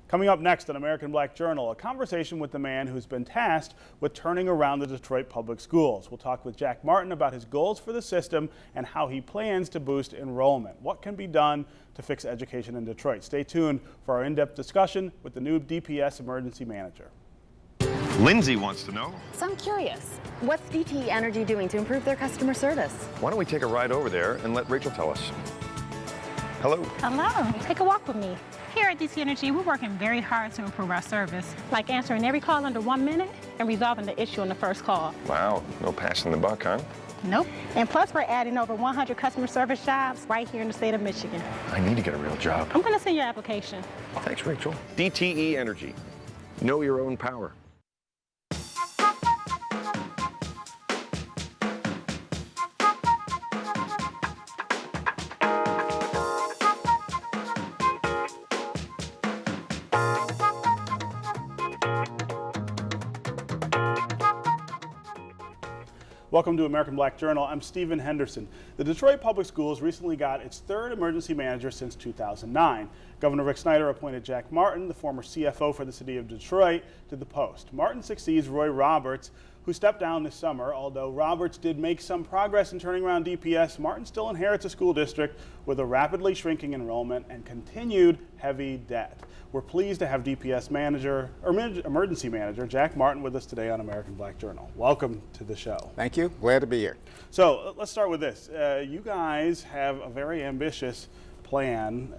Coming up next on American Black Journal, a conversation with the man who's been tasked with turning around the Detroit public schools. We'll talk with Jack Martin about his goals for the system and how he plans to boost enrollment. What can be done to fix education in Detroit? Stay tuned for our in-depth discussion with the new DPS emergency manager. Lindsay wants to know. So I'm curious, what's DTE Energy doing to improve their customer service? Why don't we take a ride over there and let Rachel tell us? Hello. Hello. Take a walk with me. Here at DTE Energy, we're working very hard to improve our service, like answering every call under 1 minute and resolving the issue on the first call. Wow, no passing the buck, huh? Nope. And plus, we're adding over 100 customer service jobs right here in the state of Michigan. I need to get a real job. I'm going to send your application. Thanks, Rachel. DTE Energy. Know your own power. Welcome to American Black Journal. I'm Stephen Henderson. The Detroit Public Schools recently got its third emergency manager since 2009. Governor Rick Snyder appointed Jack Martin, the former CFO for the city of Detroit, to the post. Martin succeeds Roy Roberts, who stepped down this summer. Although Roberts did make some progress in turning around DPS, Martin still inherits a school district with a rapidly shrinking enrollment and continued heavy debt. We're pleased to have DPS manager, or emergency manager, Jack Martin with us today on American Black Journal. Welcome to the show. Thank you. Glad to be here. So let's start with this. You guys have a very ambitious plan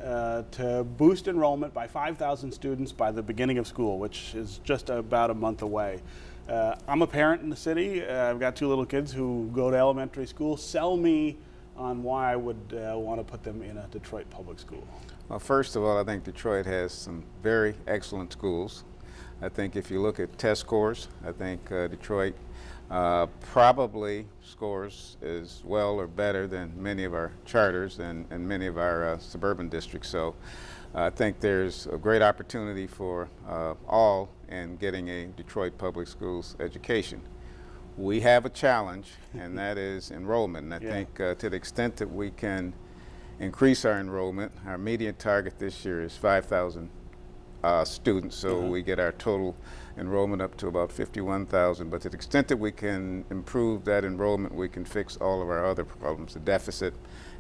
to boost enrollment by 5,000 students by the beginning of school, which is just about a month away. I'm a parent in the city. I've got two little kids who go to elementary school. Sell me on why I would want to put them in a Detroit public school. Well, first of all, I think Detroit has some very excellent schools. I think if you look at test scores, I think Detroit probably scores as well or better than many of our charters and many of our suburban districts. So I think there's a great opportunity for all in getting a Detroit public schools education. We have a challenge, and that is enrollment. And I think to the extent that we can increase our enrollment, our median target this year is 5,000 students, so we get our total enrollment up to about 51,000. But to the extent that we can improve that enrollment, we can fix all of our other problems, the deficit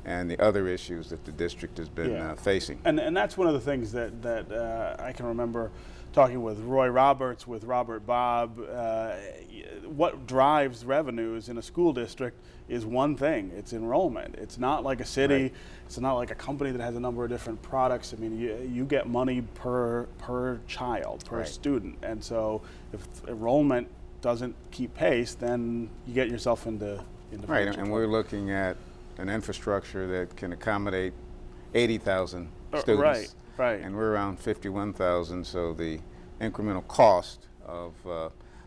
and the other issues that the district has been facing. And that's one of the things that I can remember talking with Roy Roberts, with Robert Bob. What drives revenues in a school district is one thing: it's enrollment. It's not like a city. Right. It's not like a company that has a number of different products. I mean, you get money per child, per student. And so if enrollment doesn't keep pace, then you get yourself into right. And we're looking at an infrastructure that can accommodate 80,000 students. Right. And we're around 51,000, so the incremental cost of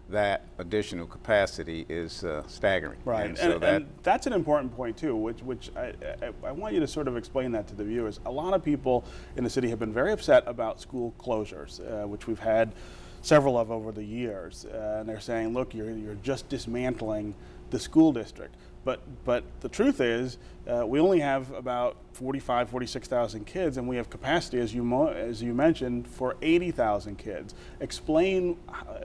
that additional capacity is staggering. Right, and that's an important point too, which I want you to sort of explain that to the viewers. A lot of people in the city have been very upset about school closures, which we've had several of over the years, and they're saying, look, you're just dismantling the school district. But the truth is, we only have about 46,000 kids, and we have capacity, as you mentioned, for 80,000 kids. Explain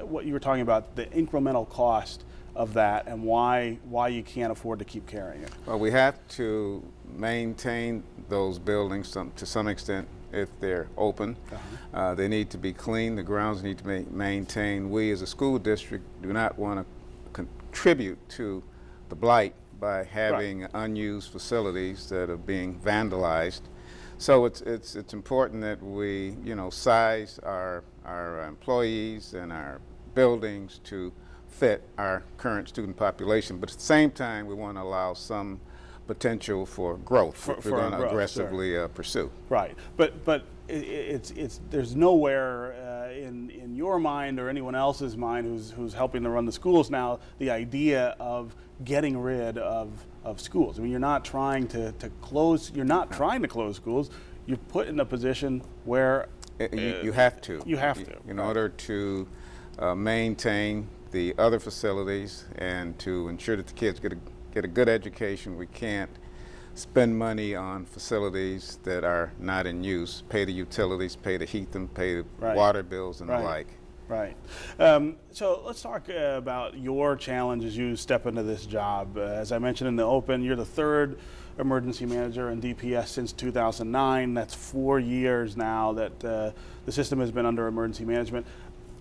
what you were talking about, the incremental cost of that, and why you can't afford to keep carrying it. Well, we have to maintain those buildings to some extent if they're open. They need to be clean. The grounds need to be maintained. We, as a school district, do not want to contribute to the blight by having unused facilities that are being vandalized. So it's important that we size our employees and our buildings to fit our current student population, but at the same time we want to allow some potential for growth which we're going to aggressively pursue. Right, but there's nowhere in your mind or anyone else's mind who's helping to run the schools now the idea of getting rid of schools. I mean, you're not trying to close. You're not trying to close schools. You're put in a position where you have to. You have to in order to maintain the other facilities and to ensure that the kids get a good education. We can't spend money on facilities that are not in use, pay the utilities, pay to heat them, pay the Right. water bills and Right. the like. Right. So let's talk about your challenge as you step into this job. As I mentioned in the open, you're the third emergency manager in DPS since 2009. That's 4 years now that the system has been under emergency management.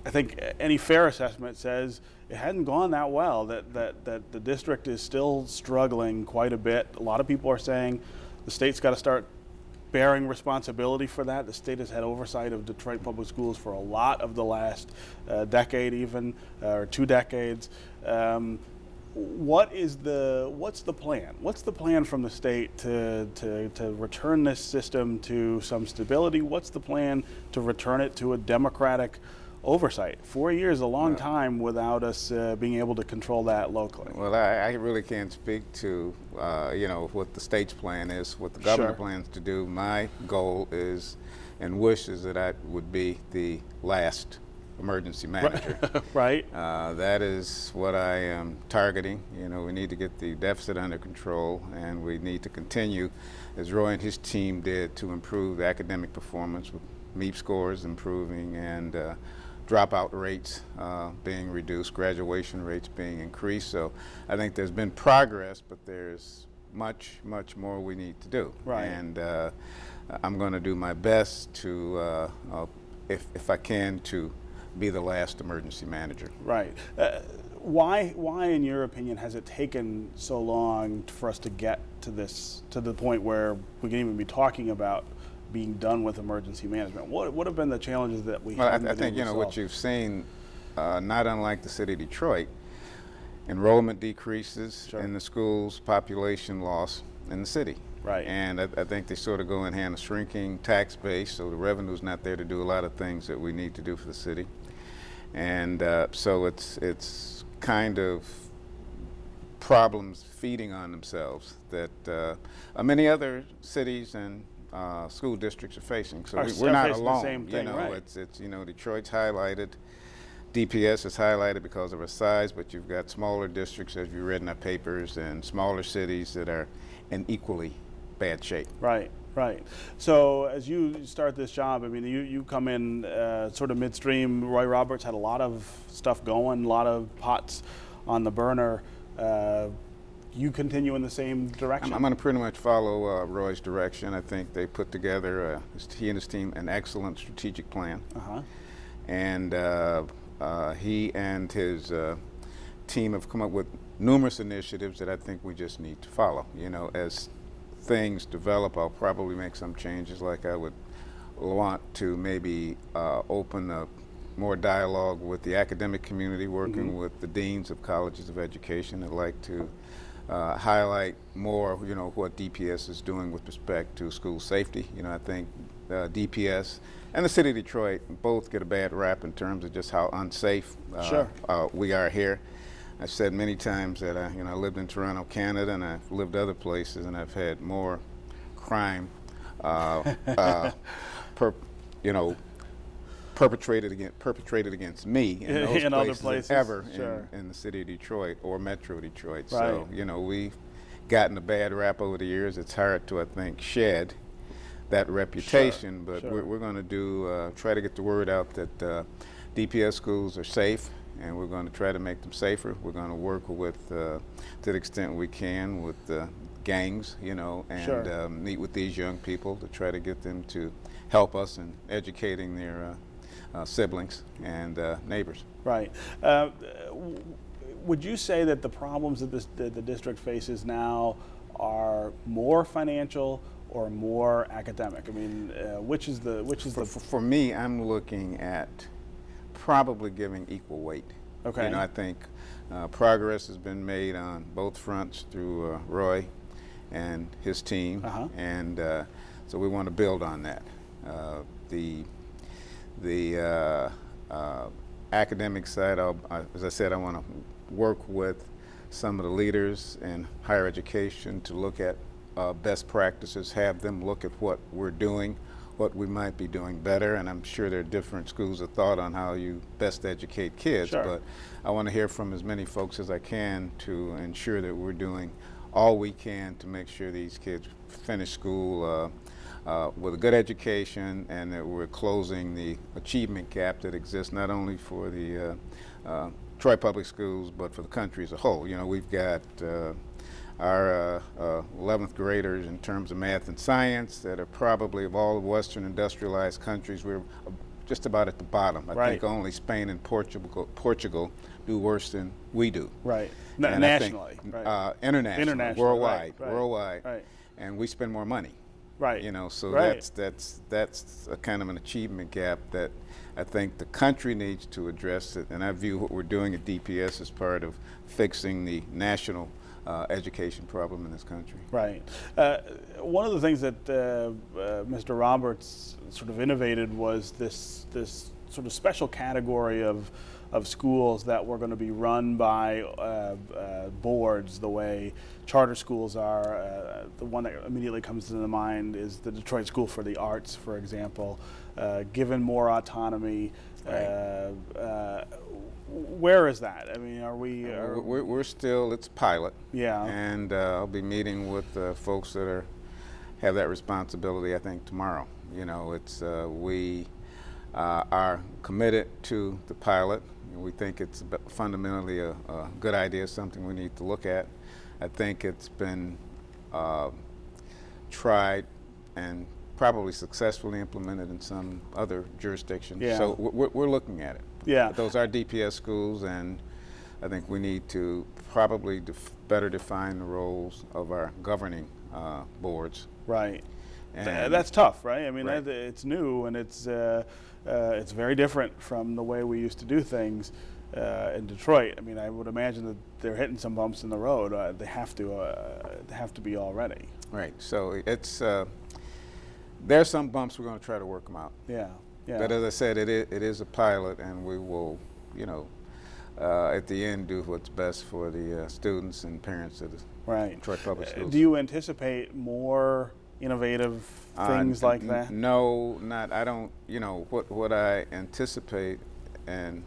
I think any fair assessment says it hadn't gone that well, that the district is still struggling quite a bit. A lot of people are saying the state's got to start bearing responsibility for that. The state has had oversight of Detroit Public Schools for a lot of the last decade, even or 2 decades. What's the plan? What's the plan from the state to return this system to some stability? What's the plan to return it to a democratic oversight? 4 years is a long time without us being able to control that locally. Well, I really can't speak to what the state's plan is, what the governor Sure. plans to do. My goal is and wish is that I would be the last emergency manager. Right? That is what I am targeting. We need to get the deficit under control, and we need to continue, as Roy and his team did, to improve the academic performance with MEP scores improving and dropout rates being reduced, graduation rates being increased. So I think there's been progress, but there's much, much more we need to do. Right. And I'm going to do my best to, if I can, to be the last emergency manager. Right. Why, in your opinion, has it taken so long for us to get to the point where we can even be talking about being done with emergency management? What have been the challenges that we Well, haven't I been think able to what solve? you've seen, not unlike the city of Detroit, enrollment decreases Sure. in the schools, population loss in the city. Right. And I think they sort of go in hand, a shrinking tax base, so the revenue's not there to do a lot of things that we need to do for the city. And so it's kind of problems feeding on themselves that many other cities and school districts are facing. So we're not facing the alone. same thing, right. It's Detroit's highlighted. DPS is highlighted because of its size, but you've got smaller districts, as you read in our papers, and smaller cities that are in equally bad shape. Right, right. So as you start this job, I mean, you come in sort of midstream. Roy Roberts had a lot of stuff going, a lot of pots on the burner. You continue in the same direction? I'm going to pretty much follow Roy's direction. I think they put together, he and his team, an excellent strategic plan. Uh-huh. And he and his team have come up with numerous initiatives that I think we just need to follow. As things develop, I'll probably make some changes, like I would want to maybe open up more dialogue with the academic community, working with the deans of colleges of education. I'd like to highlight more, what DPS is doing with respect to school safety. I think DPS and the city of Detroit both get a bad rap in terms of just how unsafe Sure. We are here. I've said many times that I lived in Toronto, Canada, and I've lived other places, and I've had more crime, perpetrated against me in those In other places places, than ever sure. in the city of Detroit or Metro Detroit. Right. So we've gotten a bad rap over the years. It's hard to, I think, shed that reputation, but sure. we're going to try to get the word out that DPS schools are safe, and we're going to try to make them safer. We're going to work with, to the extent we can, with gangs, and Sure. meet with these young people to try to get them to help us in educating their siblings and neighbors. Right. Would you say that the problems that the district faces now are more financial or more academic? I mean, which is the For me, I'm looking at probably giving equal weight. Okay. I think progress has been made on both fronts through Roy and his team, Uh-huh. and so we want to build on that. The academic side, as I said, I want to work with some of the leaders in higher education to look at best practices, have them look at what we're doing, what we might be doing better, and I'm sure there are different schools of thought on how you best educate kids, Sure. but I want to hear from as many folks as I can to ensure that we're doing all we can to make sure these kids finish school with a good education, and that we're closing the achievement gap that exists not only for the Troy Public Schools, but for the country as a whole. You know, we've got our 11th graders in terms of math and science that are probably, of all the Western industrialized countries, we're just about at the bottom. I think only Spain and Portugal do worse than we do. Right. And Nationally. Internationally, worldwide, right. and we spend more money. Right. You know, so Right. that's a kind of an achievement gap that I think the country needs to address it, and I view what we're doing at DPS as part of fixing the national education problem in this country. Right. One of the things that Mr. Roberts sort of innovated was this sort of special category of schools that were going to be run by boards the way charter schools are. The one that immediately comes to the mind is the Detroit School for the Arts, for example, given more autonomy. Where is that? I mean, we're still, it's pilot. Yeah. And I'll be meeting with folks that have that responsibility, I think, tomorrow. You know, it's we are committed to the pilot. We think it's fundamentally a good idea, something we need to look at. I think it's been tried and probably successfully implemented in some other jurisdictions. Yeah. So we're looking at it. Yeah. But those are DPS schools, and I think we need to probably better define the roles of our governing boards. Right. And that's tough, right? I mean, Right. it's new, and it's very different from the way we used to do things in Detroit. I mean, I would imagine that they're hitting some bumps in the road. They have to be already. Right. So it's there's some bumps. We're going to try to work them out. Yeah. Yeah. But as I said, it is a pilot, and we will, you know, at the end do what's best for the students and parents of the Right. Detroit Public Schools. Do you anticipate more innovative things like that? No, not. I don't. You know, what I anticipate and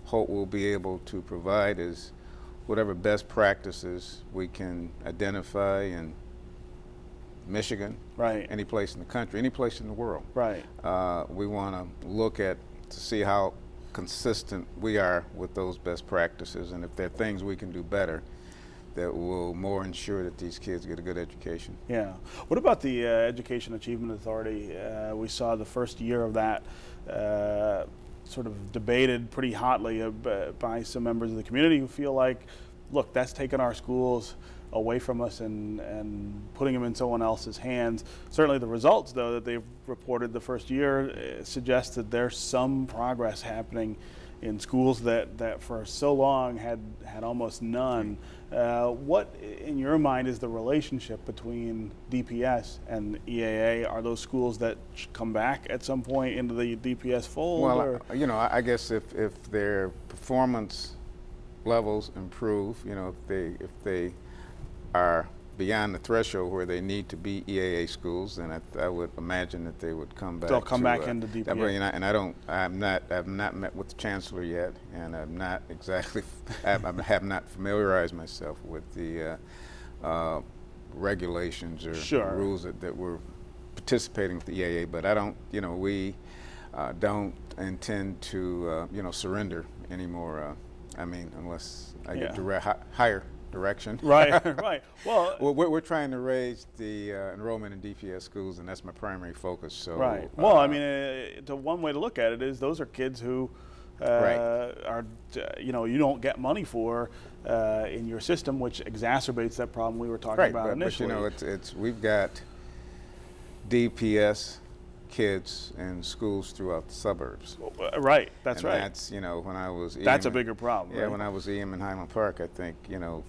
hope we'll be able to provide is whatever best practices we can identify in Michigan, Right. any place in the country, any place in the world. Right. We want to look at to see how consistent we are with those best practices, and if there are things we can do better that will more ensure that these kids get a good education. Yeah. What about the Education Achievement Authority? We saw the first year of that sort of debated pretty hotly by some members of the community who feel like, look, that's taken our schools away from us and putting them in someone else's hands. Certainly the results, though, that they've reported the first year suggest that there's some progress happening in schools that for so long had almost none. What, in your mind, is the relationship between DPS and EAA? Are those schools that should come back at some point into the DPS fold? Well, you know, I guess if their performance levels improve, you know, if they are beyond the threshold where they need to be EAA schools, then I would imagine that they would come back. They'll come back into DPS. And I've not met with the chancellor yet, and I've not exactly, I have not familiarized myself with the regulations or rules that we're participating with the EAA. But I don't, you know, we don't intend to, you know, surrender anymore. I mean, unless I get higher direction. Right, right. Well, we're trying to raise the enrollment in DPS schools, and that's my primary focus. So, right. Well, I mean, one way to look at it is those are kids who are, you know, you don't get money for in your system, which exacerbates that problem we were talking about initially. But you know, we've got DPS kids in schools throughout the suburbs. Right. That's right. That's, you know, when I was that's a bigger problem. Yeah, right? when I was EM in Highland Park, I think, you know,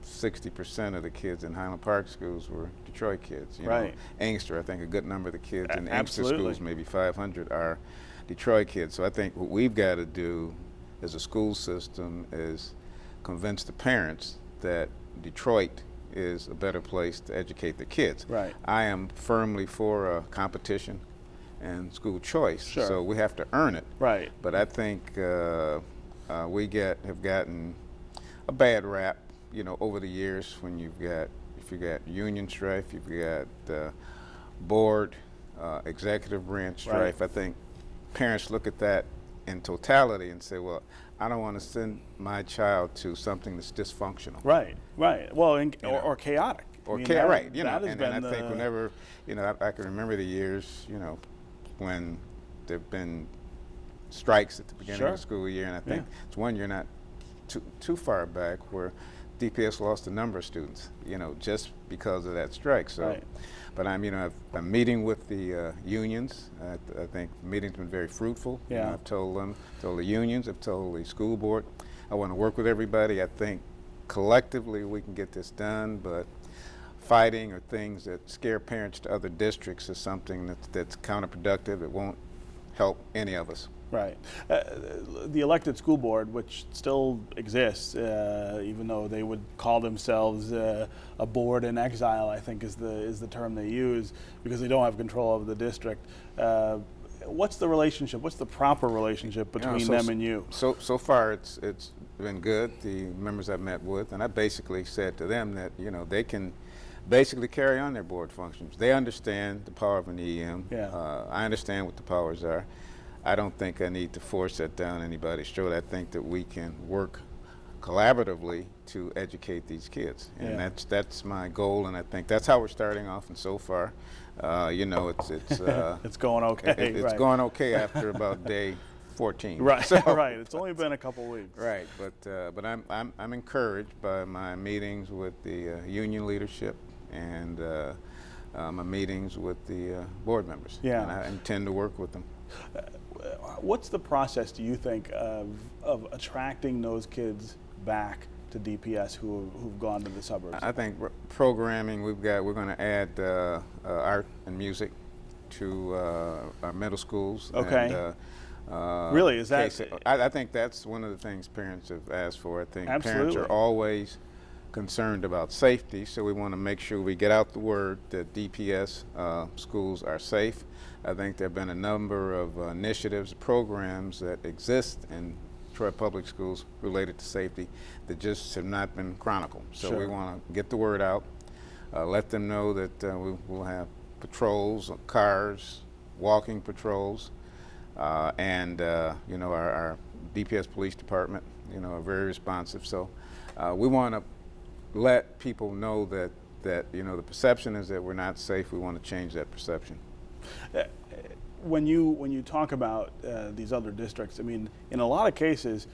60% of the kids in Highland Park schools were Detroit kids. You know, Inkster, I think a good number of the kids in the Inkster schools, maybe 500, are Detroit kids. So I think what we've got to do as a school system is convince the parents that Detroit is a better place to educate the kids. Right. I am firmly for competition and school choice, so we have to earn it. Right. But I think we have gotten a bad rap, you know, over the years when you've got, if strife, you got union strife, you've got board, executive branch strife. Right. I think parents look at that in totality and say, well, I don't want to send my child to something that's dysfunctional. Right, right. Well, or chaotic. Or I mean, right, you know, that has and I been think whenever, you know, I can remember the years, you know, when there've been strikes at the beginning of the school year, and I think it's one year not too far back where DPS lost a number of students, you know, just because of that strike. So, Right. but I'm meeting with the unions. I think the meeting's been very fruitful. You know, Yeah. I've told the unions, I've told the school board, I want to work with everybody. I think collectively we can get this done, but fighting or things that scare parents to other districts is something that's counterproductive. It won't help any of us. Right. The elected school board, which still exists, even though they would call themselves a board in exile, I think is the term they use, because they don't have control of the district. What's the relationship? What's the proper relationship between them and you? So far, it's been good. The members I've met with, and I basically said to them that, you know, they can basically carry on their board functions. They understand the power of an EM. Yeah. I understand what the powers are. I don't think I need to force that down anybody's throat. I think that we can work collaboratively to educate these kids, and Yeah. that's my goal, and I think that's how we're starting off. And so far, you know, it's It's going okay. it's right. going okay after about day 14. Right. So, Right. It's only been a couple weeks. right, but I'm encouraged by my meetings with the union leadership and my meetings with the board members. Yeah. And I intend to work with them. What's the process, do you think, of attracting those kids back to DPS who've gone to the suburbs? I think programming, we're going to add art and music to our middle schools. Okay. And, Really? Is that? I think that's one of the things parents have asked for. I think parents Absolutely. are always concerned about safety, so we want to make sure we get out the word that DPS schools are safe. I think there have been a number of initiatives, programs that exist in Detroit Public Schools related to safety that just have not been chronicled. So Sure. we want to get the word out, let them know that we will have patrols, cars, walking patrols, and you know, our DPS Police Department, you know, are very responsive. So we want to let people know that you know, the perception is that we're not safe. We want to change that perception. When you talk about these other districts, I mean, in a lot of cases,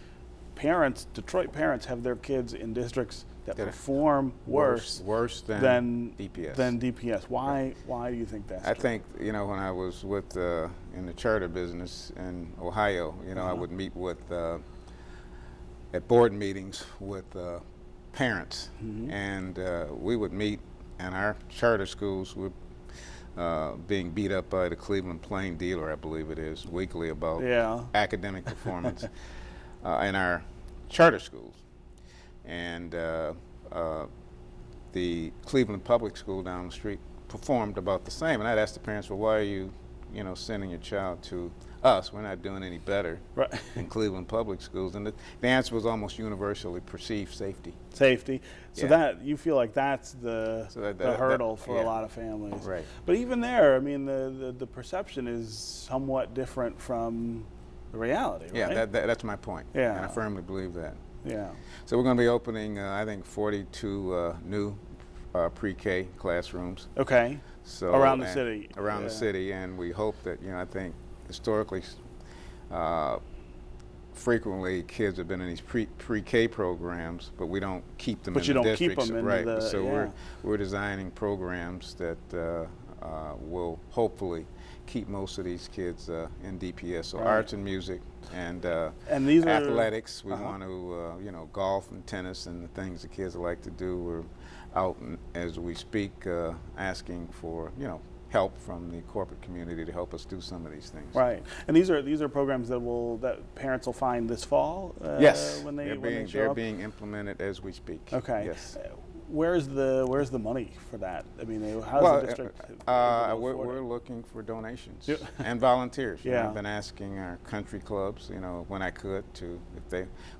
Detroit parents have their kids in districts that perform worse than DPS. Why do you think that's I true? think, you know, when I was with in the charter business in Ohio, you know, I would meet with at board meetings with parents, and we would meet, and our charter schools were being beat up by the Cleveland Plain Dealer, I believe it is, weekly about academic performance in our charter schools. And the Cleveland Public School down the street performed about the same. And I'd ask the parents, well, why are you, you know, sending your child to us? We're not doing any better in Cleveland Public Schools. And the answer was almost universally perceived safety. Safety. So Yeah. that you feel like that's the that hurdle for a yeah. lot of families. Right. But even there, I mean, the perception is somewhat different from the reality, right? Yeah, that's my point. Yeah. And I firmly believe that. Yeah. So we're going to be opening, I think, 42 new pre-K classrooms. Okay. So Around the city. Around the city, and we hope that, you know, I think historically, frequently kids have been in these pre-K programs, but we don't keep them But in you the don't keep districts. them in right. the- So yeah. we're designing programs that will hopefully keep most of these kids in DPS. So Right. arts and music and these are athletics. We want to, you know, golf and tennis and the things the kids like to do. We're out as we speak asking for, you know, help from the corporate community to help us do some of these things. Right. And these are programs that parents will find this fall. Yes, When they they're when they being show up? being implemented as we speak. Okay. Yes. Where's the money for that? I mean, how's Well, the district? able to afford we're it? looking for donations Yeah. and volunteers. You know, Yeah. I've been asking our country clubs, you know, when I could,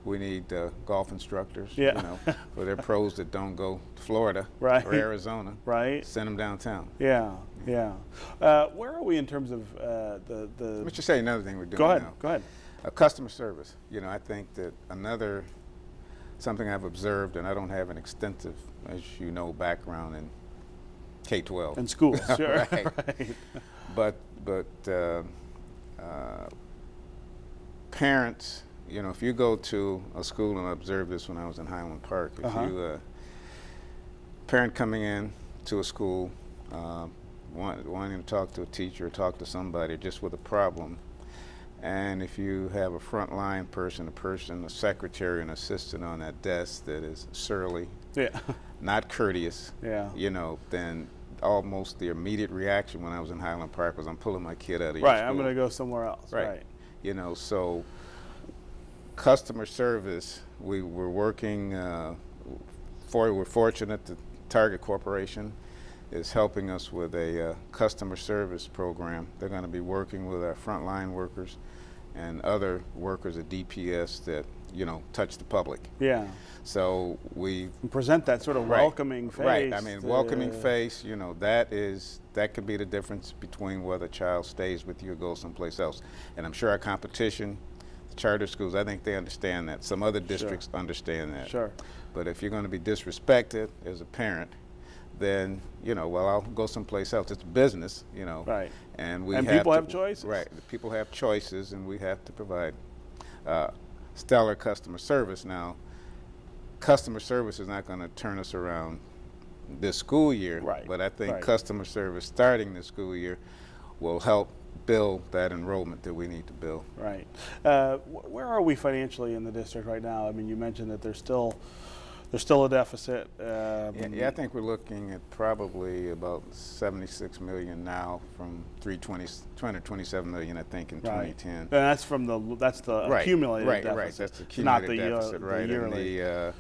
we need golf instructors, Yeah. you know, for their pros that don't go to Florida Right. or Arizona. Right. Send them downtown. Yeah, yeah. Where are we in terms of the? Let me just say another thing we're doing Go ahead. now. Go ahead. Customer service. You know, I think that something I've observed, and I don't have an extensive, as you know, background in K-12. In schools, sure. Right. Right. But parents, you know, if you go to a school, and I observed this when I was in Highland Park, if you parent coming in to a school, wanting to talk to a teacher or talk to somebody just with a problem, and if you have a frontline person, a secretary, an assistant on that desk that is surly, Yeah. not courteous, Yeah. you know, then almost the immediate reaction when I was in Highland Park was, I'm pulling my kid out of your Right. school. I'm going to go somewhere else. Right. You know, so customer service, we were working, we're fortunate that Target Corporation is helping us with a customer service program. They're going to be working with our frontline workers and other workers at DPS that, you know, touch the public. Yeah. So we Present that sort of welcoming face. Right. I mean, welcoming face, you know, that could be the difference between whether a child stays with you or goes someplace else. And I'm sure our competition, the charter schools, I think they understand that. Some other districts understand that. Sure. But if you're going to be disrespected as a parent, then, you know, well, I'll go someplace else. It's business, you know. Right. And people have choices. Right. People have choices, and we have to provide stellar customer service. Now, customer service is not going to turn us around this school year. Right. But I think Right. customer service starting this school year will help build that enrollment that we need to build. Right. Where are we financially in the district right now? I mean, you mentioned that there's still a deficit. Yeah, I think we're looking at probably about 76 million now from 227 million, I think, in 2010. And that's the accumulated right, deficit. Right, that's the not accumulated the deficit, the right? yearly. And the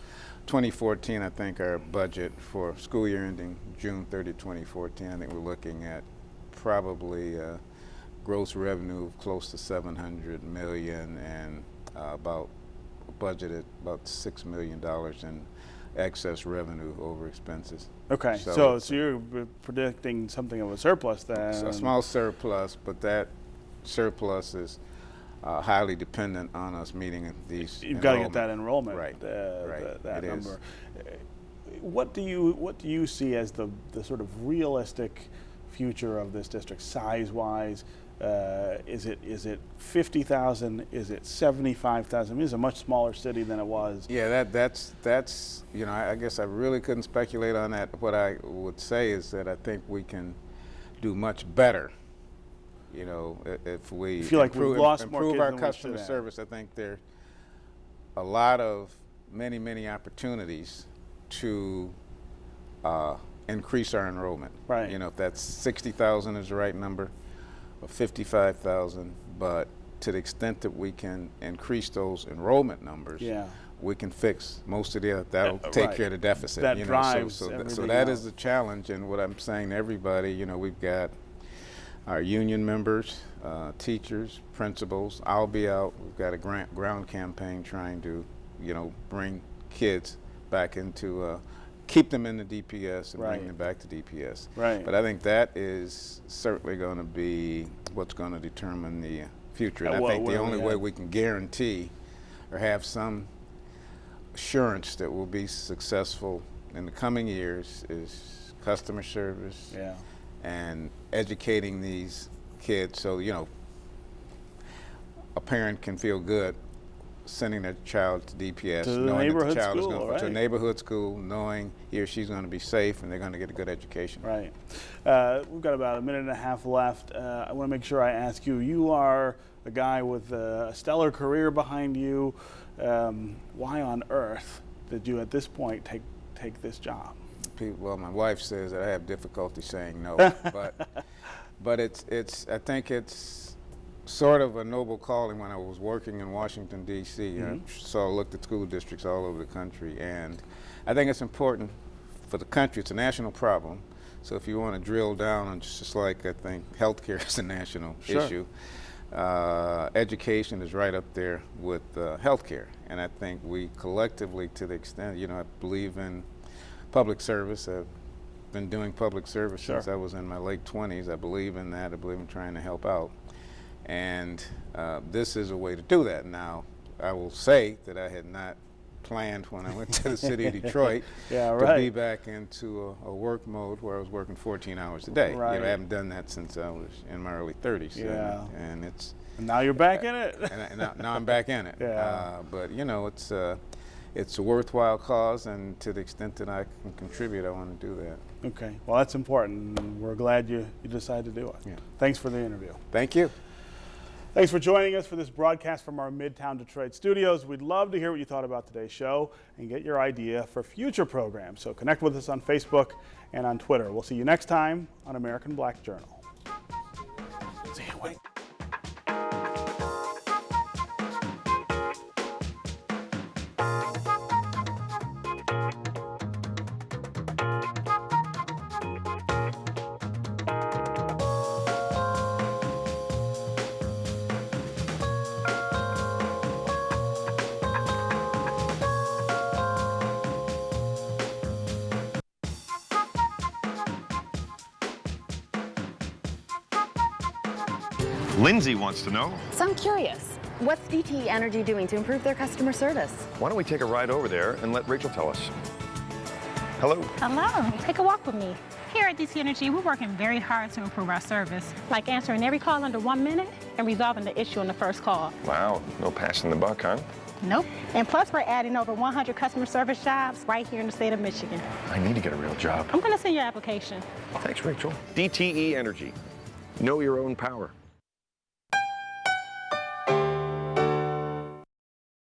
2014, I think our budget for school year ending June 30, 2014, I think we're looking at probably gross revenue of close to 700 million and about budgeted about $6 million in excess revenue over expenses. Okay, so you're predicting something of a surplus then? So a small surplus, but that surplus is highly dependent on us meeting these. You've got to get that enrollment, right? Right. That It number. is. What do you see as the sort of realistic future of this district, size-wise? Is it 50,000? Is it 75,000? I mean, it's a much smaller city than it was. Yeah, that's you know, I guess I really couldn't speculate on that. What I would say is that I think we can do much better. You know, if we feel like we've lost more kids our than we customer should have. service, I think there are a lot of many opportunities to increase our enrollment. Right. You know, if that's 60,000 is the right number, or 55,000, but to the extent that we can increase those enrollment numbers, we can fix most of that'll take care of the deficit. That you know, drives so everything that else. is the challenge, and what I'm saying to everybody, you know, we've got our union members, teachers, principals. I'll be out. We've got a ground campaign trying to, you know, bring kids back into keep them in the DPS and bring them back to DPS. Right. But I think that is certainly going to be what's going to determine the future. And I think the only way we can guarantee or have some assurance that we'll be successful in the coming years is customer service and educating these kids so, you know, a parent can feel good sending their child to DPS, to knowing that the child school, is going to a neighborhood school, knowing he or she's going to be safe and they're going to get a good education. Right. We've got about a minute and a half left. I want to make sure I ask you. You are a guy with a stellar career behind you. Why on earth did you, at this point, take this job? Well, my wife says that I have difficulty saying no, but I think it's sort of a noble calling. When I was working in Washington, D.C., I looked at school districts all over the country, and I think it's important for the country, it's a national problem. So if you want to drill down on just like I think healthcare is a national Sure. issue, education is right up there with healthcare. And I think we collectively, to the extent, I believe in public service. I've been doing public service Sure. since I was in my late 20s. I believe in that. I believe in trying to help out. And this is a way to do that. Now, I will say that I had not planned when I went to the city of Detroit Yeah, to right. be back into a work mode where I was working 14 hours a day. Right. I haven't done that since I was in my early 30s. Yeah. And it's And now you're back in it. and now I'm back in it. Yeah. But it's a worthwhile cause, and to the extent that I can contribute, I want to do that. Okay, well, that's important, and we're glad you decided to do it. Yeah. Thanks for the interview. Thank you. Thanks for joining us for this broadcast from our Midtown Detroit studios. We'd love to hear what you thought about today's show and get your idea for future programs. So connect with us on Facebook and on Twitter. We'll see you next time on American Black Journal. See you. Wait. Lindsay wants to know, So I'm curious, what's DTE Energy doing to improve their customer service? why don't we take a ride over there and let Rachel tell us? Hello. Hello, take a walk with me. Here at DC Energy, we're working very hard to improve our service, like answering every call under 1 minute and resolving the issue on the first call. Wow, no passing the buck, huh? Nope. And plus, we're adding over 100 customer service jobs right here in the state of Michigan. I need to get a real job. I'm going to send your application. Thanks, Rachel. DTE Energy. Know your own power.